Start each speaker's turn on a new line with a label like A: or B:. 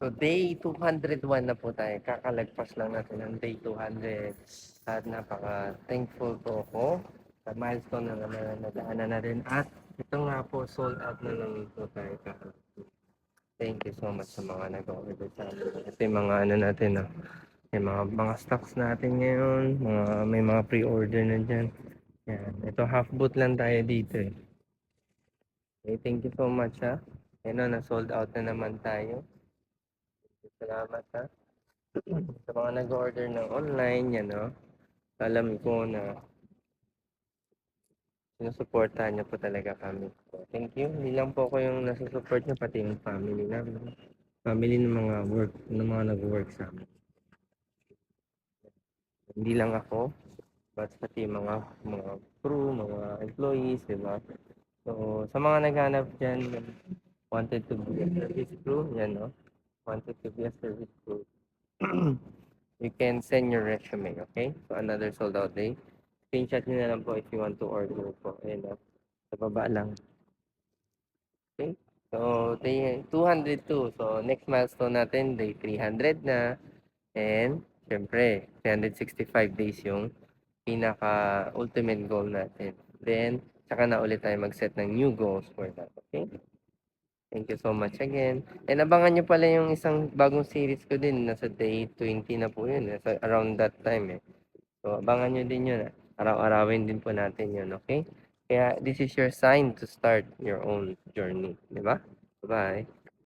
A: So day 201 na po tayo. Kakalagpas lang natin ng day 200. At napaka-thankful po ako sa milestone na naman na nadaanan natin. At ito nga po, sold out na lang po tayo kahapon. Thank you so much sa mga nag-order sa amin. Ito yung mga ano natin, no? Yung mga stocks natin ngayon. May mga pre-order na dyan. Yan. Ito half boot lang tayo dito eh. Okay, thank you so much ha. Ayun, na-sold out na naman tayo. Salamat ha. Sa mga nag-order ng online, yan no. Alam ko na sinusuportahan niyo po talaga kami. So, thank you. Hindi lang po ako yung nasusupport niyo, pati yung family namin. Family ng mga work, ng mga nag-work sa amin. Hindi lang ako, but pati mga crew, mga employees, di ba? So, sa mga naghanap dyan, wanted to be a service crew, yan no. Wanted to be a service crew. You can send your resume, okay? So, another sold out day. Screenshot nyo na lang po if you want to order po. Ayun na. Sa baba lang. Okay? So, day 202. So, next milestone natin, day 300 na. And, syempre, 365 days yung pinaka-ultimate goal natin. Then, saka na ulit tayo mag-set ng new goals for that. Okay? Thank you so much again. And abangan nyo pala yung isang bagong series ko din. Nasa day 20 na po yun. Nasa around that time eh. So, abangan nyo din yun. Araw-arawin din po natin yun, okay? Kaya, this is your sign to start your own journey. Di ba? Bye.